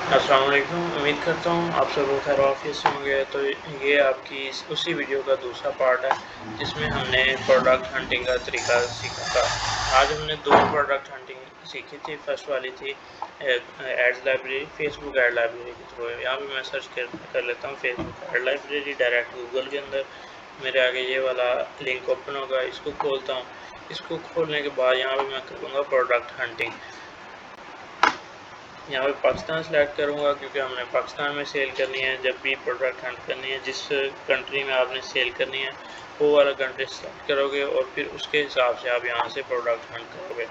अस्सलाम वालेकुम। उम्मीद करता हूँ आप सब लोग खैर ऑफिस से होंगे। तो ये आपकी उसी वीडियो का दूसरा पार्ट है जिसमें हमने प्रोडक्ट हंटिंग का तरीका सीखा था। आज हमने दो प्रोडक्ट हंटिंग सीखी थी। फर्स्ट वाली थी ads library, Facebook ad library के थ्रू। यहाँ पे मैं सर्च कर लेता हूँ Facebook ad library direct Google के अंदर। मेरे आगे ये वाला लिंक ओपन होगा, इसको खोलता हूँ। इसको खोलने के बाद यहाँ पे मैं करूँगा प्रोडक्ट हंटिंग। यहाँ पे पाकिस्तान सेलेक्ट करूँगा क्योंकि हमने पाकिस्तान में सेल करनी है। जब भी प्रोडक्ट हंट करनी है, जिस कंट्री में आपने सेल करनी है वो वाला कंट्री सेलेक्ट करोगे और फिर उसके हिसाब से आप यहाँ से प्रोडक्ट हंट करोगे।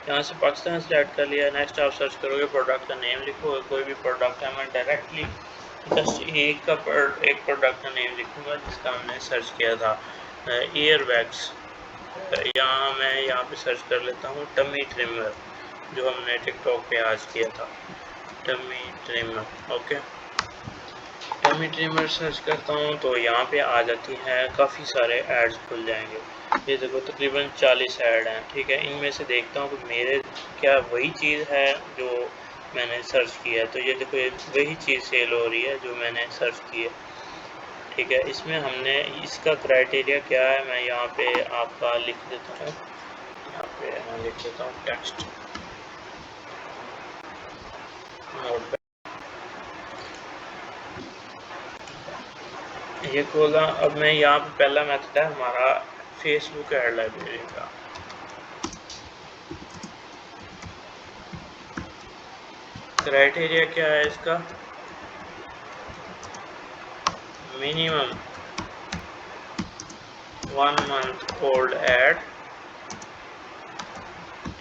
यहाँ से पाकिस्तान सेलेक्ट कर लिया। नेक्स्ट आप सर्च करोगे, प्रोडक्ट का नेम लिखोगे, कोई भी प्रोडक्ट है। मैं डायरेक्टली जस्ट एक प्रोडक्ट का नेम लिखूँगा जिसका हमने सर्च किया था, ईयर बैग्स। यहाँ पे सर्च कर लेता हूँ टमी ट्रिमर, जो हमने टिकटॉक पे आज किया था, tummy trimmer. Okay, tummy trimmer search करता हूँ तो यहाँ पे आ जाती है, काफ़ी सारे एड्स खुल जाएंगे। ये देखो तकरीबन 40 ऐड हैं। ठीक है, इनमें से देखता हूँ कि मेरे क्या वही चीज़ है जो मैंने सर्च किया है। तो ये देखो, ये वही चीज़ सेल हो रही है जो मैंने सर्च की है। ठीक है, इसमें हमने इसका क्राइटेरिया क्या है, मैं यहाँ पे आपका लिख देता हूँ। यहाँ पे मैं लिख देता हूँ टेक्स्ट नोट। ये खोला। अब मैं यहाँ पे पहला मेथड है हमारा फेसबुक एड लाइब्रेरी का। क्राइटेरिया क्या है इसका, मिनिमम 1 मंथ ओल्ड एड।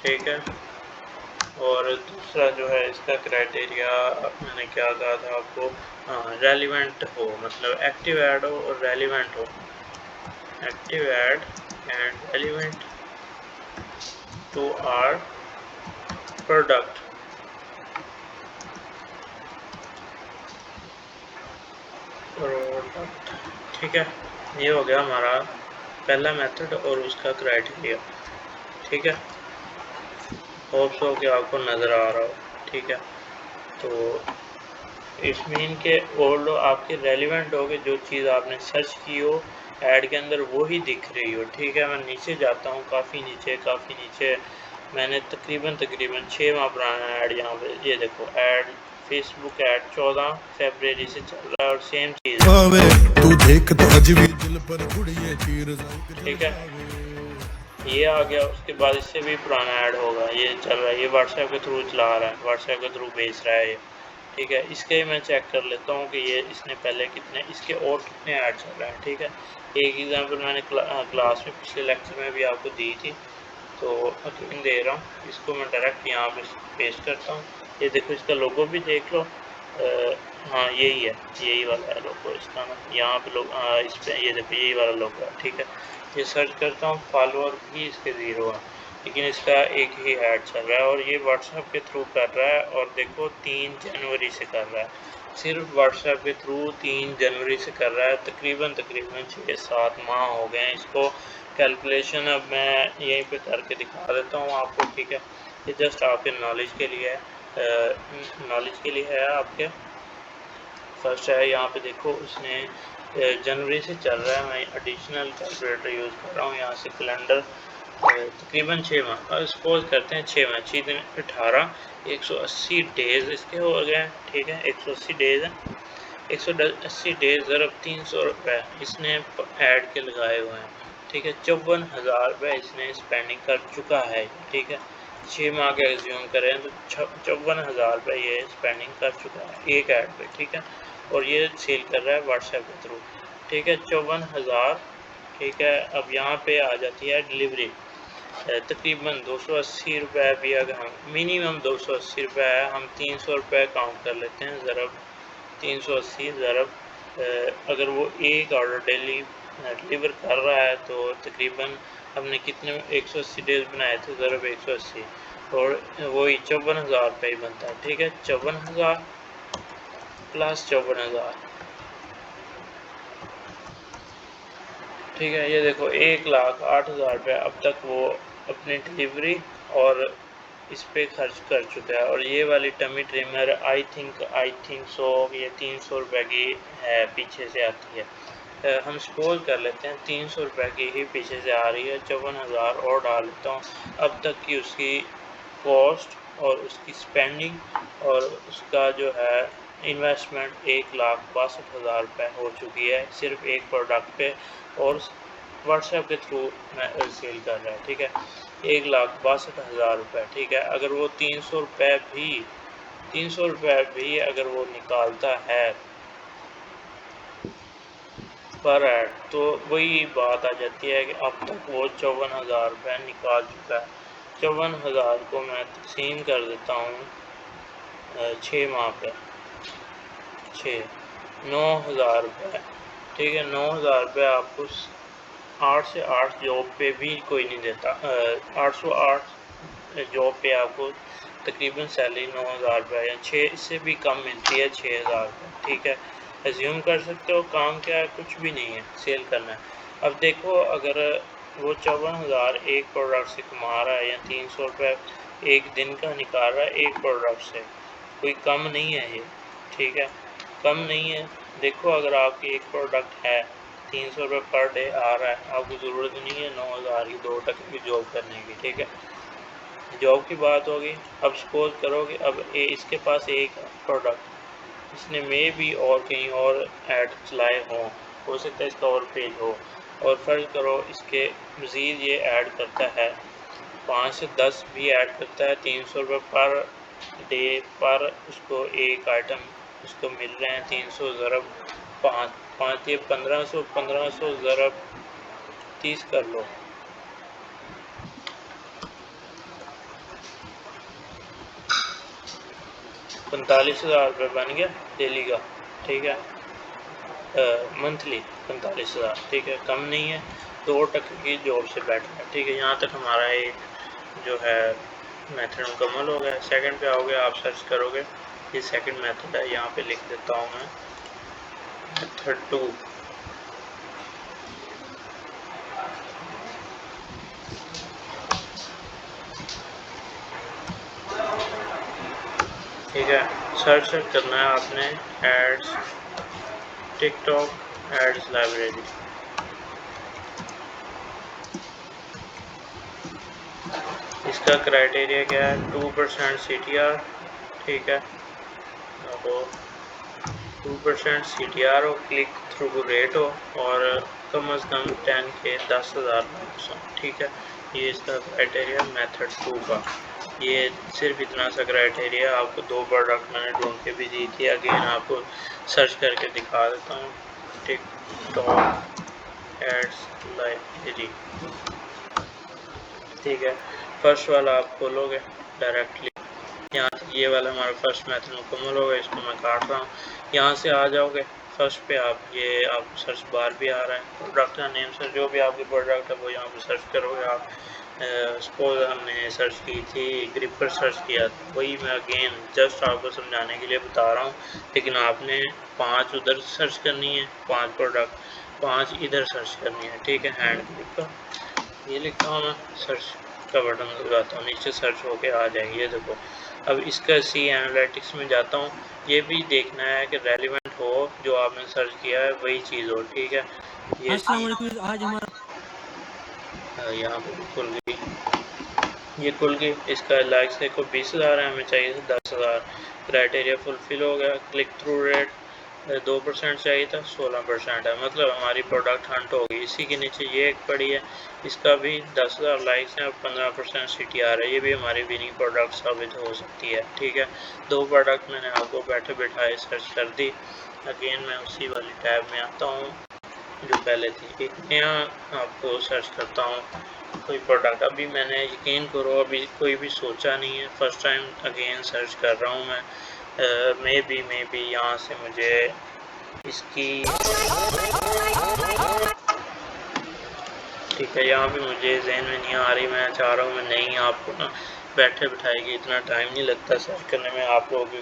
ठीक है, और दूसरा जो है इसका क्राइटेरिया मैंने क्या कहा था आपको, रेलिवेंट हो, मतलब एक्टिव ऐड हो और रेलिवेंट हो। Active ad and relevant to our product. ठीक है, ये हो गया हमारा पहला मेथड और उसका क्राइटेरिया। ठीक है, होप सो कि आपको नज़र आ रहा हो। ठीक है, तो इसमें इनके ओल्ड आपके रेलिवेंट हो गए, जो चीज़ आपने सर्च की हो ऐड के अंदर वो ही दिख रही हो। ठीक है, मैं नीचे जाता हूँ, काफ़ी नीचे मैंने तकरीबन 6 माह पुराना ऐड यहाँ पे, ये देखो ऐड फेसबुक ऐड 14 फरवरी से चल रहा है और सेम चीज़ तू देख तो अजवी दिल पर उड़िए तीर। ठीक है, ये आ गया। उसके बाद इससे भी पुराना ऐड होगा, ये चल रहा है, ये व्हाट्सएप के थ्रू चला रहा है, व्हाट्सएप के थ्रू बेच रहा है ये। ठीक है, इसके मैं चेक कर लेता हूँ कि ये इसने पहले कितने, इसके और कितने ऐड चल रहे हैं। ठीक है, एक एग्जांपल मैंने क्लास में पिछले लेक्चर में भी आपको दी थी, तो अगेन दे रहा हूँ। इसको मैं डायरेक्ट यहाँ पे पेस्ट करता हूँ। ये देखो, इसका लोगो भी देख लो। हाँ, यही है, यही वाला है लोगो इसका ना। यहाँ पे लोग इस पे ये देखो, यही वाला लोगो है। ठीक है, ये सर्च करता हूँ, फॉलोअर भी इसके 0 है, लेकिन इसका एक ही ऐड चल रहा है और ये व्हाट्सएप के थ्रू कर रहा है। और देखो 3 जनवरी से कर रहा है, सिर्फ व्हाट्सएप के थ्रू 3 जनवरी से कर रहा है। तकरीबन 6-7 माह हो गए हैं इसको। कैलकुलेशन अब मैं यहीं पे करके दिखा देता हूँ आपको। ठीक है, ये जस्ट आपके नॉलेज के लिए है, आपके। फर्स्ट है, यहाँ पे देखो उसने जनवरी से चल रहा है। मैं एडिशनल कैलकुलेटर यूज़ कर रहा हूँ यहाँ से। कैलेंडर तकरीबन 6 माह, सपोज करते हैं 6 माह, 6 दिन 18, 180 डेज़ इसके हो गए। ठीक है, 180 डेज़ है। 180 डेज ज़रब 300 रुपये इसने ऐड के लगाए हुए हैं। ठीक है, 54,000 रुपये इसने स्पेंडिंग कर चुका है। ठीक है, 6 माह के एज्यूम करें तो 54,000 रुपये ये स्पेंडिंग कर चुका है एक ऐड पे। ठीक है, और ये सेल कर रहा है व्हाट्सएप के थ्रू। ठीक है, 54,000। ठीक है, अब यहाँ पे आ जाती है डिलीवरी। तकरीबन 280 रुपये भी, अगर हम मिनिमम 280 रुपये है, हम 300 रुपये काउंट कर लेते हैं। ज़रब 380 ज़रब अगर वो एक ऑर्डर डेली डिलीवर कर रहा है तो तकरीबन हमने कितने 180 डेज बनाए थे, ज़रब 180 और वही 54,000 रुपये ही बनता है। ठीक है, 54,000 प्लस 54,000। ठीक है, ये देखो 1,08,000 रुपये अब तक वो अपनी डिलीवरी और इस पे खर्च कर चुका है। और ये वाली tummy trimmer I think so ये 300 रुपये की है, पीछे से आती है। हम सपोज कर लेते हैं 300 रुपये की ही पीछे से आ रही है, 54,000 और डाल लेता हूँ। अब तक की उसकी कॉस्ट और उसकी स्पेंडिंग और उसका जो है इन्वेस्टमेंट 1,62,000 रुपये हो चुकी है सिर्फ एक प्रोडक्ट पे, और व्हाट्सएप के थ्रू मैं सेल कर रहा है। ठीक है, 1,62,000 रुपये। ठीक है, अगर वो 300 रुपये भी अगर वो निकालता है पर ऐड, तो वही बात आ जाती है कि अब तक वो 54,000 रुपये निकाल चुका है। 54,000 को मैं तकसीम कर देता हूँ 6 माह पे, 9,000 रुपये। ठीक है, 9,000 रुपये आपको 8 से 8 जॉब पे भी कोई नहीं देता। 808 जॉब पे आपको तकरीबन सैलरी 9,000 रुपये या 6 इससे भी कम मिलती है, 6,000 रुपये। ठीक है, एज्यूम कर सकते हो काम क्या है, कुछ भी नहीं है, सेल करना है। अब देखो अगर वो 54,000 एक प्रोडक्ट से कमा रहा है या 300 रुपये एक दिन का निकाल रहा है एक प्रोडक्ट से, कोई कम नहीं है ये। ठीक है, कम नहीं है। देखो अगर आपकी एक प्रोडक्ट है 300 रुपये पर डे आ रहा है, आपको ज़रूरत नहीं है 9,000 की 2% की जॉब करने की। ठीक है, जॉब की बात होगी। अब सपोज करो कि अब इसके पास एक प्रोडक्ट, इसने मे भी और कहीं और ऐड चलाए हों, हो सकता है इसका और पेज हो, और फर्ज करो इसके मज़ीद ये ऐड करता है 5 से 10 भी ऐड करता है, 300 रुपये पर डे पर उसको एक आइटम उसको मिल रहे हैं। 300 ज़रब 5 ये 1500 ज़रब 30 कर लो, 45,000 रुपये बन गया डेली का। ठीक है, मंथली 45,000। ठीक है, कम नहीं है, 2% की जॉब से बेटर है। ठीक है, यहाँ तक हमारा एक जो है मेथड मुकम्मल हो गया। सेकंड पे आओगे, आप सर्च करोगे, ये सेकंड मेथड है, यहाँ पे लिख देता हूँ मैं मेथड 2। ठीक है, सर्च करना है आपने एड्स टिकटॉक एड्स लाइब्रेरी। इसका क्राइटेरिया क्या है, 2% CTR। ठीक है, तो 2% CTR हो, क्लिक थ्रू रेट हो, और कम अज़ कम 10 के 10,000 लाइक्स हो। ठीक है, ये इसका क्राइटेरिया मेथड 2 का। ये सिर्फ इतना सा क्राइटेरिया। आपको 2 प्रोडक्ट मैंने ढूंढ के भी दी थी, अगेन आपको सर्च करके दिखा देता हूँ, टिकटॉक एड्स लाइब्रेरी। ठीक है, फर्स्ट वाला आप खोलोगे डायरेक्टली, यहाँ ये वाला हमारा फर्स्ट मेथड मुकम्मल होगा, इसको मैं काट रहा हूँ। यहाँ से आ जाओगे फर्स्ट पे, आप सर्च बार भी आ रहा है, प्रोडक्ट का नेम सर जो भी आपकी प्रोडक्ट है वो यहाँ पे सर्च करोगे आप। सपोज हमने सर्च की थी ग्रिपर, सर्च किया था, वही मैं अगेन जस्ट आपको समझाने के लिए बता रहा हूँ। लेकिन आपने 5 उधर सर्च करनी है, 5 प्रोडक्ट, 5 इधर सर्च करनी है। ठीक है, हैंड ग्रिपर ये लिखता हूँ मैं, सर्च का बटन दबाता हूँ, नीचे सर्च होके आ जाएगी। ये देखो, अब इसका सी एनालिटिक्स में जाता हूँ, ये भी देखना है कि रेलिवेंट हो, जो आपने सर्च किया है वही चीज़ हो। ठीक है, ये अस्सलाम वालेकुम। आज हमारा यहाँ पे खुल गई, ये खुल गई। इसका लाइक्स देखो 20,000 है, हमें चाहिए था 10,000। क्राइटेरिया फुलफिल हो गया। क्लिक थ्रू रेट 2% चाहिए था, 16% है, मतलब हमारी प्रोडक्ट हंट होगी। इसी के नीचे ये एक पड़ी है, इसका भी 10,000 लाइक्स हैं और 15% CTR है, ये भी हमारी विनिंग प्रोडक्ट साबित हो सकती है। ठीक है, 2 प्रोडक्ट मैंने आपको बैठे बैठाए सर्च कर दी। अगेन मैं उसी वाली टैब में आता हूँ जो पहले थी, एक नया आपको सर्च करता हूँ कोई प्रोडक्ट। अभी मैंने, यकीन करो, अभी कोई भी सोचा नहीं है, फर्स्ट टाइम अगेन सर्च कर रहा हूँ मैं। मे बी यहाँ से मुझे इसकी, ठीक है, यहाँ भी मुझे जहन में नहीं आ रही, मैं चाह रहा हूँ मैं नहीं, आपको ना बैठे बिठाएगी इतना टाइम नहीं लगता सर्च करने में, आप लोग भी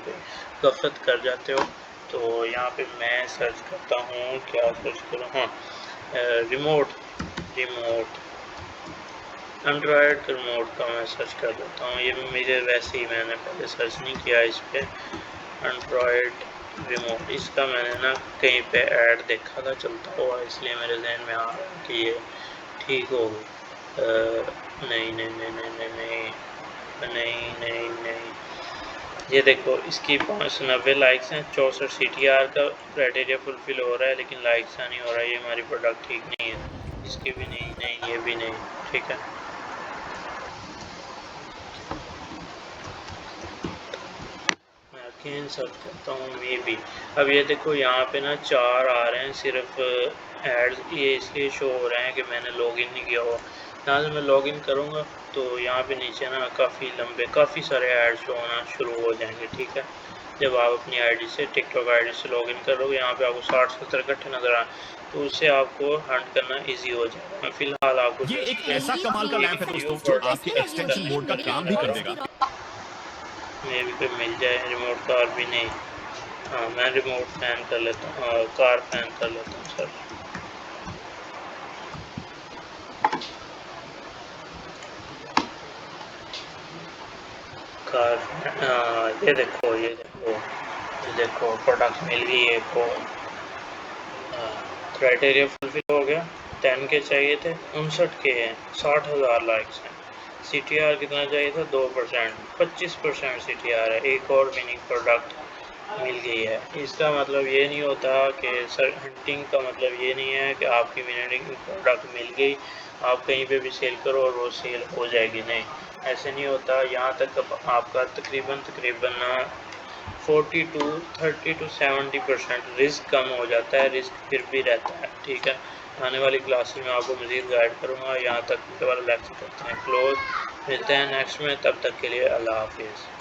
गफलत कर जाते हो। तो यहाँ पे मैं सर्च करता हूँ, क्या सर्च करूँ, हाँ रिमोट, रिमोट एंड्रॉयड रिमोट का मैं सर्च कर देता हूँ। ये मुझे वैसे ही, मैंने पहले सर्च नहीं किया इस पर एंड्रॉयड रिमोट। इसका मैंने ना कहीं पे ऐड देखा था चलता हुआ, इसलिए मेरे जहन में आ रहा है कि ये ठीक हो नहीं नहीं नहीं नहीं नहीं नहीं नहीं नहीं नहीं। ये देखो इसकी 590 लाइक्स हैं, 64 CTR का क्राइटेरिया फुलफिल हो रहा है, लेकिन लाइक्स नहीं हो रहा है। ये हमारी प्रोडक्ट ठीक नहीं है। इसकी भी नहीं, नहीं ये भी नहीं, ठीक है। मैं अगेन सर्च करता हूँ मे बी। अब ये देखो यहाँ पे ना 4 आ रहे हैं सिर्फ एड्स, ये इसलिए शो हो रहे हैं कि मैंने लॉगिन नहीं किया हुआ। यहाँ से मैं लॉगिन करूँगा तो यहाँ पे नीचे ना काफ़ी सारे एड्स शो होना शुरू हो जाएंगे, ठीक है। जब आप अपनी आईडी से, टिकटॉक आईडी से लॉगिन करोगे, यहाँ पे आपको 60-70 इकट्ठे नज़र आए, तो उससे आपको हंट करना इजी हो जाएगा। मैं फिलहाल आपको ये एक ऐसा कमाल का लैंप है दोस्तों जो आपके एक्सटेंशन मोड का काम भी कर देगा। मे भी कोई मिल जाए रिमोट कार भी नहीं। हाँ, मैं रिमोट फैन कर लेता हूँ, कार फैन कर लेता हूँ सर। कार, ये देखो प्रोडक्ट मिल गई है को। क्राइटेरिया फुलफिल हो गया। 10 के चाहिए थे, 59 के हैं, 60,000 लाइक्स हैं। CTR कितना चाहिए था? 2%, 25% CTR है। एक और विनिंग प्रोडक्ट मिल गई है। इसका मतलब ये नहीं होता कि सर, हंटिंग का मतलब ये नहीं है कि आपकी विनिंग प्रोडक्ट मिल गई, आप कहीं पे भी सेल करो और वो सेल हो जाएगी, नहीं, ऐसे नहीं होता। यहाँ तक आपका तकरीबन 30 to 70% रिस्क कम हो जाता है, रिस्क फिर भी रहता है, ठीक है। आने वाली क्लासेस में आपको मज़ीद गाइड करूँगा। यहाँ तक के वाला लेक्चर करते हैं क्लोज। मिलते हैं नेक्स्ट में, तब तक के लिए अल्लाह हाफिज़।